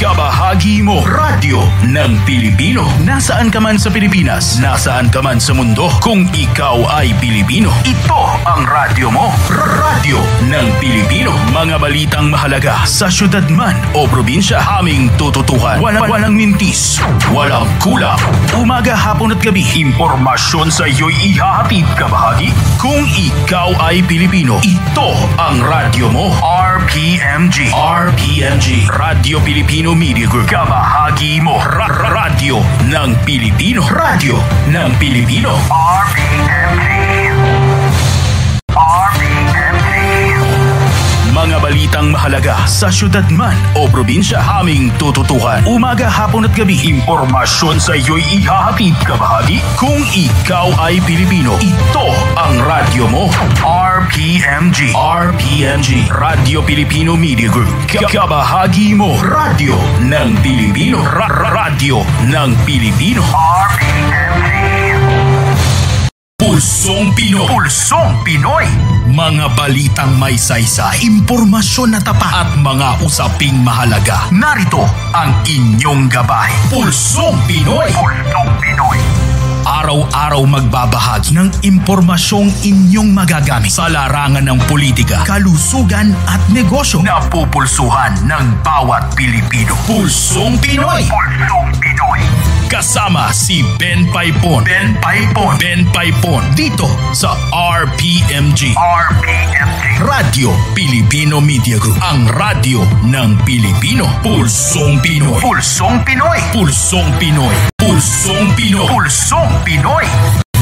Kabahagi mo, radyo ng Pilipino. Nasaan ka man sa Pilipinas, nasaan ka man sa mundo, kung ikaw ay Pilipino, ito ang radyo mo. Radyo ng Pilipino. Mga balitang mahalaga sa syudad man o probinsya, aming tututuhan. Walang mintis, walang kulang. Umaga, hapon at gabi, impormasyon sa iyo'y ihahatid, kabahagi. Kung ikaw ay Pilipino, ito ang radyo mo. RPMG. RPMG. Radyo Pilipino Media Group. Kabahagi mo. Radyo ng Pilipino. Radyo ng Pilipino. RPMG. RPMG. Mga balitang mahalaga sa syudad man o probinsya, aming tututuhan. Umaga, hapon at gabi, impormasyon sa iyo'y ihahatid, kabahagi. Kung ikaw ay Pilipino, ito ang radyo mo. RPMG. RPMG. Radyo Pilipino Media Group. Kabahagi mo. Radyo ng Pilipino. Radyo ng Pilipino. RPMG. Pulsong Pinoy. Pulsong Pinoy. Mga balitang may saysay, impormasyon na tapat at mga usaping mahalaga. Narito ang inyong gabay. Pulsong Pinoy. Pulsong Pinoy. Araw-araw magbabahagi ng impormasyong inyong magagamit sa larangan ng politika, kalusugan at negosyo na pupulsuhan ng bawat Pilipino. Pulsong Pinoy. Pulsong Pinoy. Kasama si Ben Paipon. Ben Paipon. Ben Paipon. Dito sa RPMG. RPMG. Radyo Pilipino Media Group. Ang radyo ng Pilipino. Pulsong Pinoy. Pulsong Pinoy. Pulsong Pinoy. Pulsong Pinoy. Pulsong Pinoy.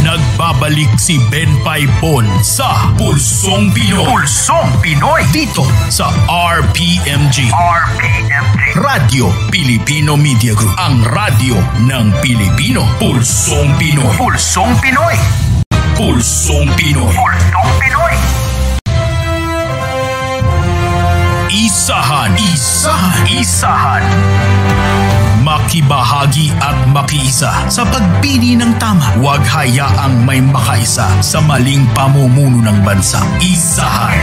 Nagbabalik si Ben Paipon sa Pulsong Pinoy. Pulsong Pinoy. Dito sa RPMG. RPMG. Radyo Pilipino Media Group. Ang radyo ng Pilipino. Pulsong Pinoy. Pulsong Pinoy. Pulsong Pinoy. Pulsong Pinoy. Isahan. Isahan. Isahan. Makibahagi at makiisa sa pagpili ng tama. Huwag hayaang may makaisa sa maling pamumuno ng bansa. Isahan.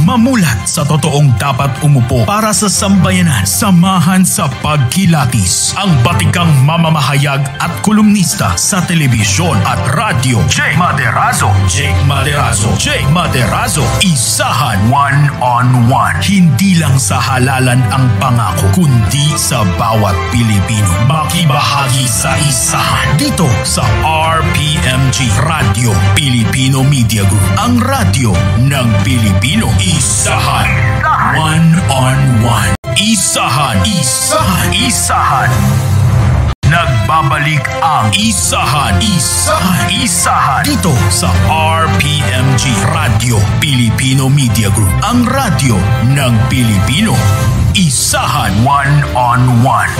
Mamulat sa totoong dapat umupo para sa sambayanan. Samahan sa pagkilatis ang batikang mamamahayag at kolumnista sa telebisyon at radyo. Jake Maderazo. Jake Maderazo. Jake Maderazo. Isahan. One-on-one. Hindi lang sa halalan ang pangako, kundi sa bawat Pilipino. Makibahagi sa isahan. Dito sa RPMG. Radyo Pilipino Media Group. Ang radyo ng Pilipino. Isahan. One-on-one. Isahan. Isahan. Isahan. Nagbabalik ang Isahan. Isahan. Isahan. Dito sa RPMG. Radyo Pilipino Media Group. Ang radyo ng Pilipino. Isahan. One-on-one.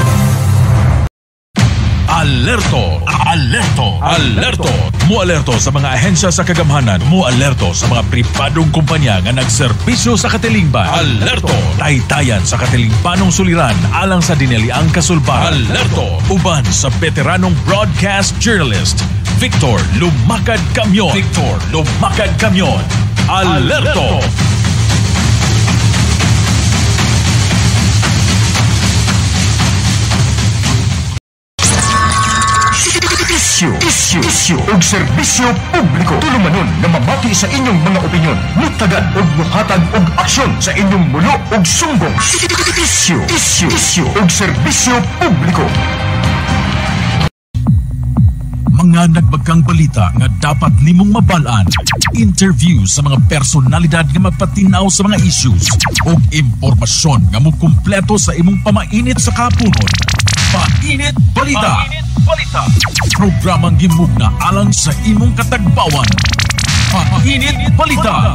Alerto! Alerto! Alerto! Mualerto sa mga ahensya sa kagamhanan. Mualerto sa mga pribadong kumpanya nga nagserbisyo sa katilingban. Alerto! Taytayan sa katilingbanong suliran alang sa dinaliang kasulbaran. Alerto! Uban sa veteranong broadcast journalist Victor Lumakad Camyon. Victor Lumakad Camyon. Alerto! Isyu ug serbisyo publiko. Tulumanon na mamati sa inyong mga opinyon. Mutagad ug muhatag og aksyon sa inyong mulo ug sumbong. Isyu ug serbisyo publiko. Mga nagbagkang balita nga dapat nimong mabalaan. Interview sa mga personalidad nga magpatinaw sa mga issues ug impormasyon nga mukumpleto sa imong pamainit sa kapunon. Painit Balita. Balita. Programang gimugna alang sa imong katagbawan. Painit Balita.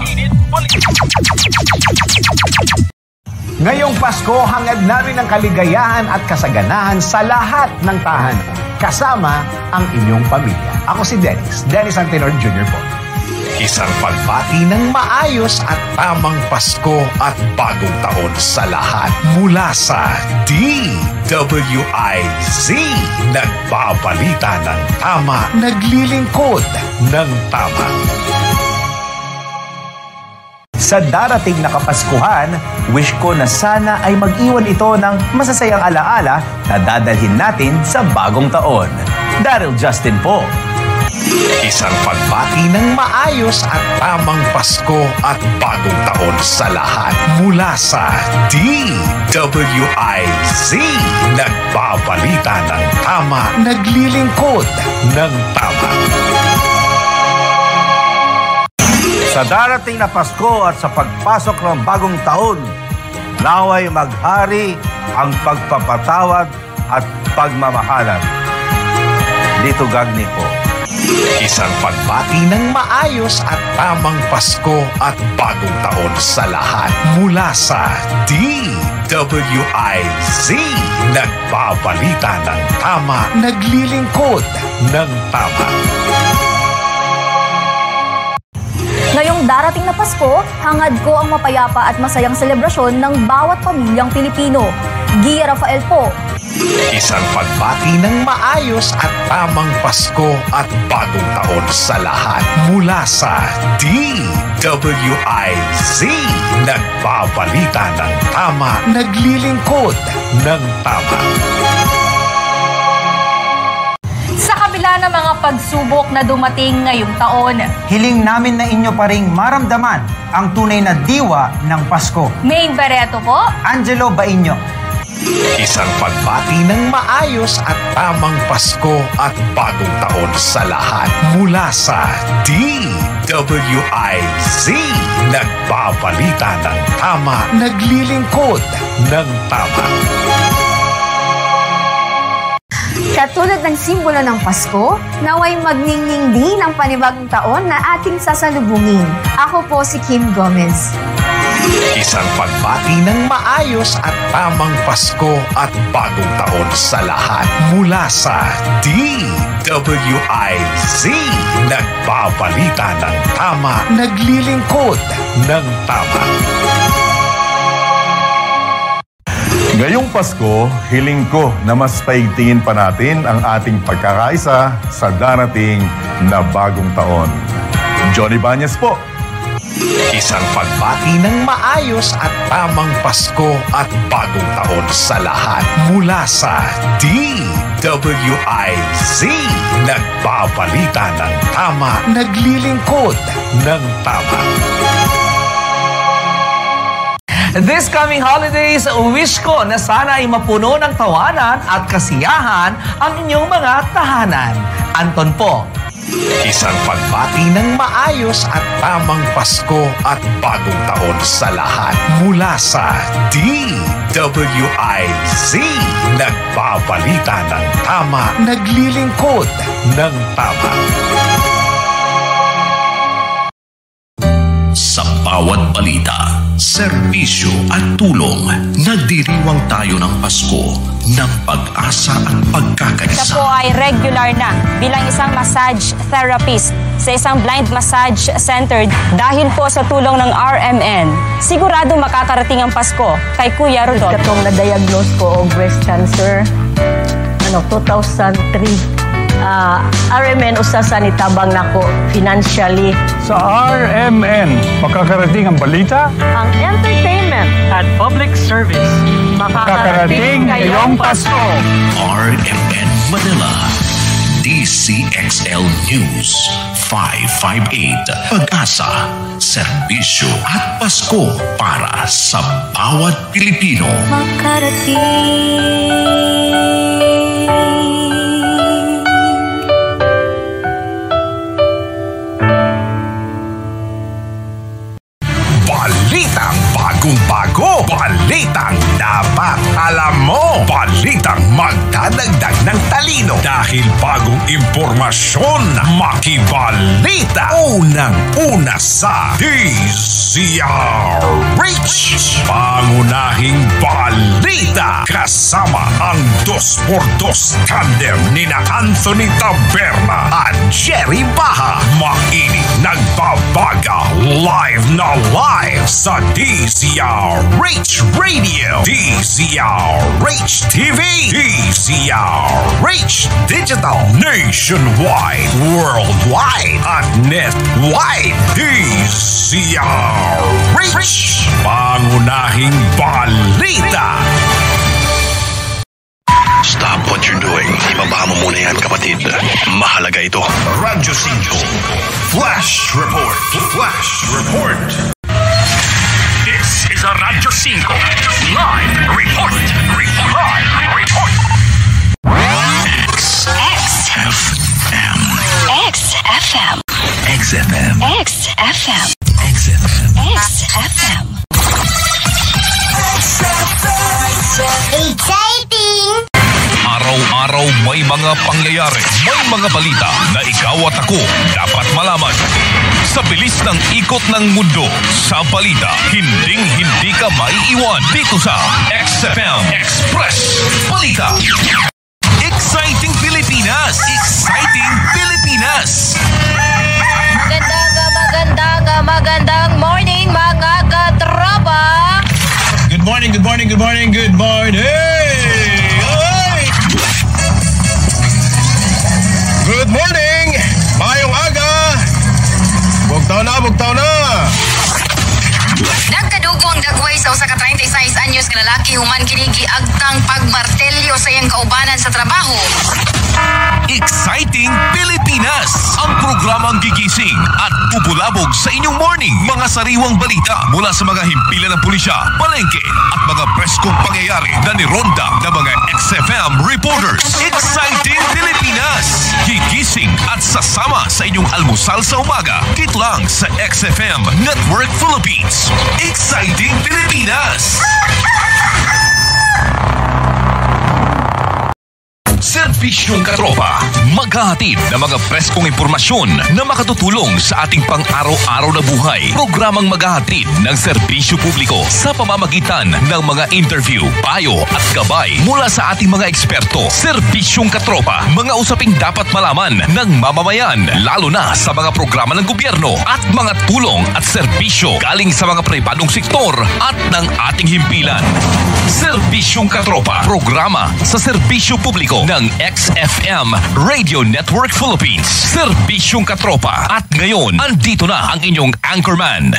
Ngayong Pasko, hangad namin ang kaligayahan at kasaganahan sa lahat ng tahanan, kasama ang inyong pamilya. Ako si Dennis Antenor Jr. po. Isang pagbati ng maayos at tamang Pasko at bagong taon sa lahat mula sa DWIZ. Nagbabalita ng tama, naglilingkod ng tama. Sa darating na Kapaskuhan, wish ko na sana ay mag-iwan ito ng masasayang alaala na dadalhin natin sa bagong taon. Daryl Justin po. Isang pagbati ng maayos at tamang Pasko at bagong taon sa lahat mula sa DWIZ. Nagbabalita ng tama, naglilingkod ng tama. Sa darating na Pasko at sa pagpasok ng bagong taon, naway maghari ang pagpapatawad at pagmamahalan. Dito Gagni po. Isang pagbati ng maayos at tamang Pasko at bagong taon sa lahat mula sa DWIZ. Nagbabalita ng tama, naglilingkod ng tama. Ngayong darating na Pasko, hangad ko ang mapayapa at masayang selebrasyon ng bawat pamilyang Pilipino. Gia Rafael po. Isang pagbati ng maayos at tamang Pasko at bagong taon sa lahat mula sa DWIZ. Nagbabalita ng tama, naglilingkod ng tama. Sa kabila ng mga pagsubok na dumating ngayong taon, hiling namin na inyo pa ring maramdaman ang tunay na diwa ng Pasko. Main Barreto po. Angelo Bainyo. Isang pagbati ng maayos at tamang Pasko at bagong taon sa lahat mula sa DWIZ. Nagbabalita ng tama, naglilingkod ng tama. Katulad ng simbolo ng Pasko, naway magningning din ang panibagong taon na ating sasalubungin. Ako po si Kim Gomez. Isang pagbati ng maayos at tamang Pasko at bagong taon sa lahat mula sa DWIZ. Nagbabalita ng tama, naglilingkod ng tama. Ngayong Pasko, hiling ko na mas paigtingin pa natin ang ating pagkakaisa sa darating na bagong taon. Johnny Banyas po. Isang pagbati ng maayos at tamang Pasko at bagong taon sa lahat mula sa DWIZ. Nagbabalita ng tama, naglilingkod ng tama. This coming holidays, wish ko na sana ay mapuno ng tawanan at kasiyahan ang inyong mga tahanan. Anton po. Isang pagbati ng maayos at tamang Pasko at bagong taon sa lahat mula sa DWIZ. Nagbabalita ng tama, naglilingkod ng tama. Sa bawat balita, serbisyo at tulong, nagdiriwang tayo ng Pasko ng pag-asa at pagkakaisa. Siya po ay regular na bilang isang massage therapist sa isang blind massage center dahil po sa tulong ng RMN. Sigurado makakarating ang Pasko kay Kuya Rodolfo. Katong na-diagnose ko og breast cancer 2003. RMN usasa ni tabang nako financially. Sa RMN, makakarating ang balita, Ang entertainment at public service. makakarating ngayong Pasko. RMN Manila, DCXL News 558, Pag-asa, serbisyo at Pasko para sa bawat Pilipino. Balitang bagong-bago, balitang dapat alam mo, balitang magdadagdag ng talino dahil bagong impormasyon, makibalita, unang-una sa DZRH. Pangunahing balita kasama ang 2x2 tandem nina Anthony Taberna at Jerry Baha. Mainit nagbabaga live na live sa DZRH. DZRH Radio, DZRH TV, DZRH Digital, nationwide, worldwide, at net-wide. DZRH, pangunahing balita. Stop what you're doing. Ibaba mo muna yan, kapatid. Mahalaga ito. Radyo 5 Flash Report. Flash Report. This is a Radyo 5 Live Report. Live Report. XFM. XFM. XFM. XFM. XFM. XFM. Exciting! Araw-araw may mga pangyayari, may mga balita na ikaw at ako dapat malaman. Sa bilis ng ikot ng mundo, sa balita, hinding-hindi ka maiiwan dito sa XFM Express Balita. Exciting Pilipinas! Exciting Pilipinas! Magandang morning mga katropa! Good morning, good morning, good morning, good morning! Good morning! Mayong aga! Bugtaw na! Nagkadugong dagway sa usa ka 36 anyos nga lalaki human kinigi agtang pagmartelyo sa iyang kaubanan sa trabaho. Exciting Pilipinas! Ang programang gigising at pupulabog sa inyong morning. Mga sariwang balita mula sa mga himpilan ng pulisya, palengke at mga preskong pangyayari na nironda ng mga XFM reporters. Exciting Pilipinas! Gigising at sasama sa inyong almusal sa umaga. Kit lang sa XFM Network Philippines. Exciting Pilipinas! Serbisyong Katropa, maghahatid ng mga preskong impormasyon na makatutulong sa ating pang-araw-araw na buhay. Programang maghahatid ng serbisyo publiko sa pamamagitan ng mga interview, payo at gabay mula sa ating mga eksperto. Serbisyong Katropa, mga usaping dapat malaman ng mamamayan, lalo na sa mga programa ng gobyerno at mga tulong at serbisyo galing sa mga pribadong sektor at ng ating himpilan. Serbisyong Katropa, programa sa serbisyo publiko ng XFM Radio Network Philippines. Serbisyong Katropa. At ngayon, andito na ang inyong anchorman.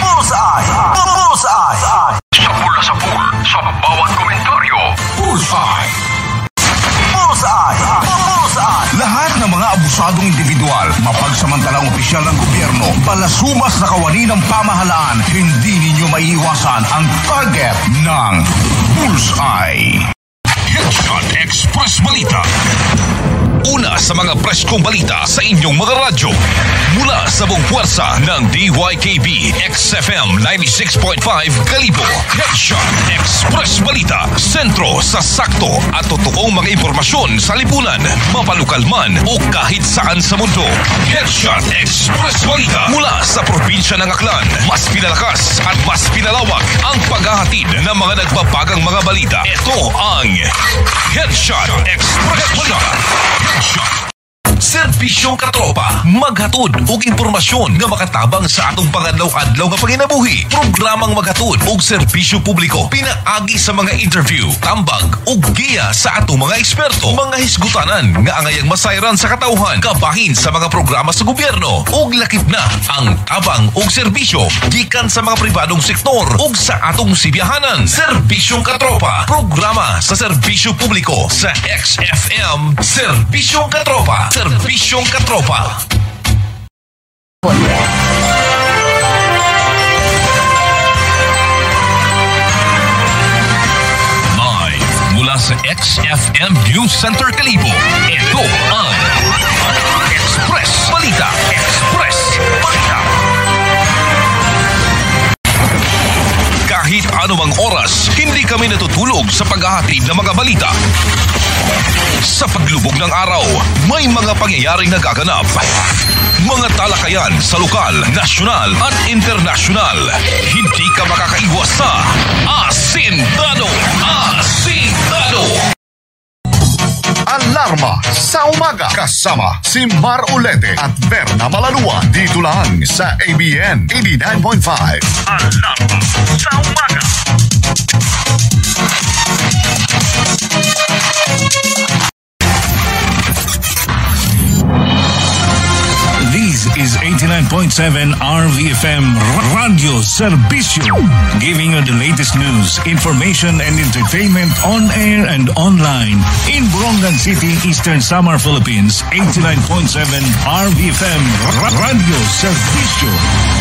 Bullseye! Bullseye! Sapul sa bawat komentaryo. Bullseye! Bullseye! Bullseye! Lahat ng mga abusadong individual, mapagsamantalang opisyal ng gobyerno, balasumas na kawani ng pamahalaan, hindi ninyo maiiwasan ang target ng Bullseye. Headshot Express Balita. Una sa mga preskong balita sa inyong mga radyo. Mula sa buong puwersa ng DYKB XFM 96.5 Kalibo. Headshot Express Balita. Sentro sa sakto at totoong mga impormasyon sa lipunan, mapalukal man o kahit saan sa mundo. Headshot Express Balita. Mula sa probinsya ng Aklan, mas pinalakas at mas pinalawak ang paghahatid ng mga nagbabagang mga balita. Ito ang Headshot Express Balita. Headshot. Serbisyong Katropa, maghatod og impormasyon nga makatabang sa atong pangadlaw-adlaw nga panginabuhi. Programang maghatod og serbisyo publiko, pinaagi sa mga interview, tambag ug giya sa atong mga eksperto, mga hisgutanan nga angayang masayran sa katawhan, kabahin sa mga programa sa gobyerno ug lakip na ang tabang og serbisyo gikan sa mga pribadong sektor ug sa atong sibiyahanan. Serbisyong Katropa, programa sa serbisyo publiko sa XFM. Serbisyong Katropa. Serbisyong Katropa. Live mula sa XFM News Center Kalibo, ito ang Express Balita. Express Balita. Kahit anumang oras, hindi kami natutulog sa paghahatid ng mga balita. Sa paglubog ng araw, may mga pangyayaring nagaganap. Mga talakayan sa lokal, nasyonal at internasyonal. Hindi ka makakaiwas sa Asintado! Asintado! Alarma sa umaga. Kasama si Mar Olete at Verna Malalua. Dito lang sa ABN 89.5. Alarma sa umaga. This is 89.7 RVFM Radio Servicio, giving you the latest news, information, and entertainment on air and online in Borongan City, Eastern Samar, Philippines. 89.7 RVFM Radio Servicio.